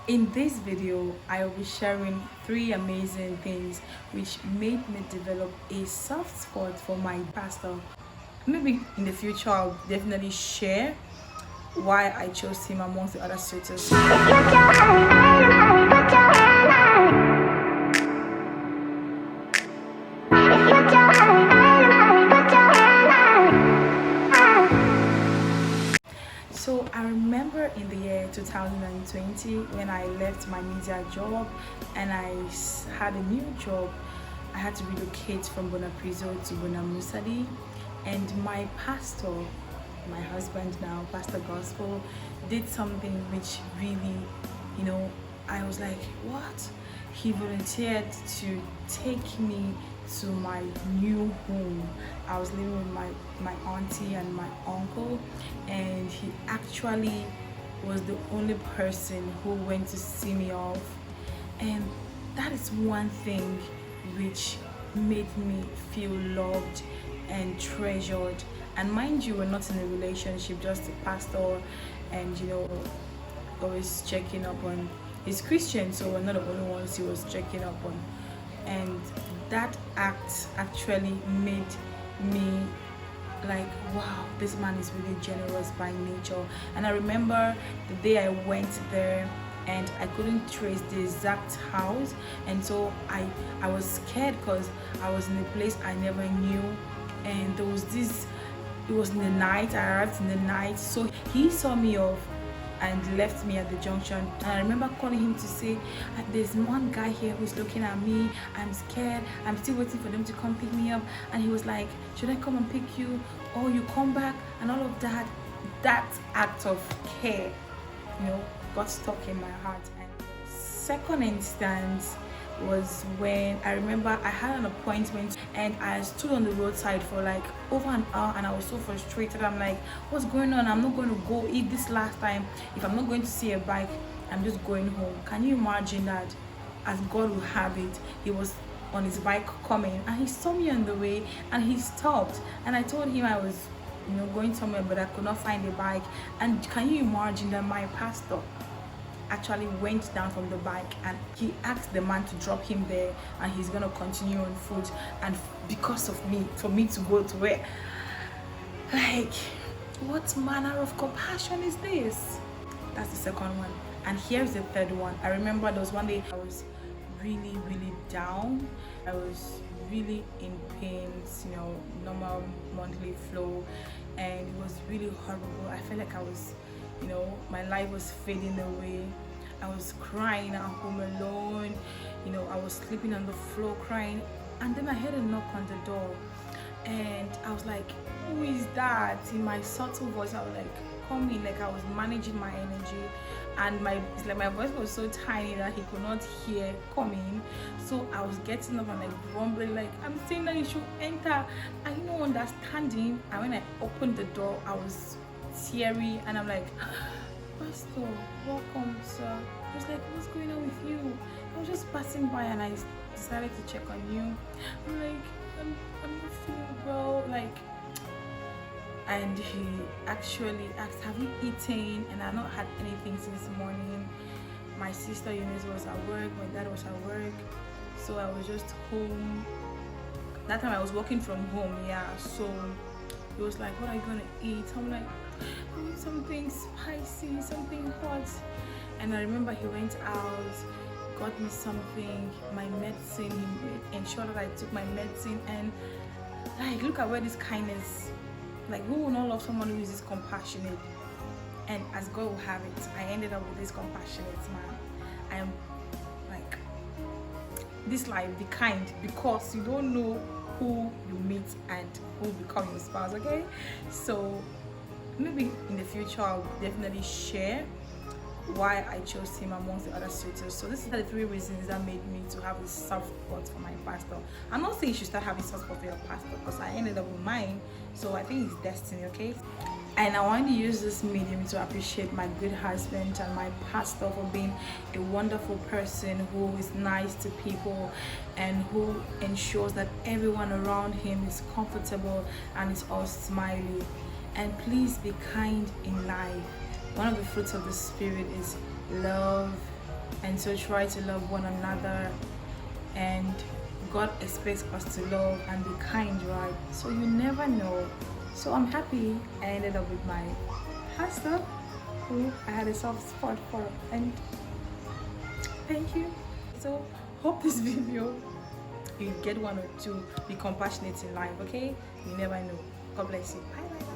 In this video, I will be sharing 3 amazing things which made me develop a soft spot for my pastor. Maybe in the future, I'll definitely share why I chose him amongst the other suitors. So I remember in the year 2020 when I left my media job and I had a new job. I had to relocate from Bonapriso to Bonamusadi, and my pastor, my husband now, Pastor Gospel, did something which really, I was like, what? He volunteered to take me to my new home. I was living with my auntie and my uncle, and he actually was the only person who went to see me off. And that is one thing which made me feel loved and treasured. And mind you, we're not in a relationship, just a pastor, and always checking up on. He's Christian, so we're not the only ones he was checking up on. And that act actually made me like, wow, this man is really generous by nature. And I remember the day I went there and I couldn't trace the exact house, and so I was scared because I was in a place I never knew, and there was this, it was in the night, I arrived in the night, so he saw me off and left me at the junction. And I remember calling him to say, there's one guy here who's looking at me, I'm scared, I'm still waiting for them to come pick me up. And he was like, should I come and pick you, or you come back, and all of that. That act of care got stuck in my heart. And second instance was when I remember I had an appointment and I stood on the roadside for like over an hour, and I was so frustrated. I'm like, what's going on? I'm not going to go eat this last time. If I'm not going to see a bike, I'm just going home. Can you imagine that? As God will have it, he was on his bike coming and he saw me on the way and he stopped, and I told him I was going somewhere, but I could not find a bike. And can you imagine that my pastor actually went down from the bike and he asked the man to drop him there, and he's gonna continue on foot, and because of me, for me to go to where, like, what manner of compassion is this? That's the second one. And here's the third one. I remember there was one day I was really down. I was really in pains, normal monthly flow, and it was really horrible. I felt like I was, my life was fading away. I was crying at home alone, I was sleeping on the floor crying, and then I heard a knock on the door, and I was like, who is that? In my subtle voice, I was like, come in, like I was managing my energy, and my voice was so tiny that he could not hear coming. So I was getting up and like grumbling, like, I'm saying that you should enter, and you know, understanding. And when I opened the door, I was teary, and I'm like, Pastor, welcome, sir. I was like, what's going on with you? I was just passing by and I decided to check on you. I'm like, I'm not feeling well, like. And he actually asked, have you eaten? And I've not had anything since morning. My sister Eunice was at work, my dad was at work, so I was just home. That time I was working from home, so he was like, what are you gonna eat? I'm like, I need something spicy, something hot. And I remember he went out, got me something, my medicine. He ensured that I took my medicine, and like, look at where this kindness, like, who will not love someone who is this compassionate? And as God will have it, I ended up with this compassionate man. I am like, this life, be kind, because you don't know who you meet and who become your spouse, okay? So maybe in the future I'll definitely share why I chose him amongst the other suitors. So these are the 3 reasons that made me to have a soft spot for my pastor. I'm not saying you should start having soft spot for your pastor, because I ended up with mine, so I think it's destiny, okay? And I want to use this medium to appreciate my good husband and my pastor for being a wonderful person who is nice to people and who ensures that everyone around him is comfortable and is all smiley. And please be kind in life. One of the fruits of the Spirit is love, and so try to love one another. And God expects us to love and be kind, right? So you never know. So I'm happy I ended up with my pastor who I had a soft spot for, and thank you. So hope this video you get one or two. Be compassionate in life, okay? You never know. God bless you. Bye bye.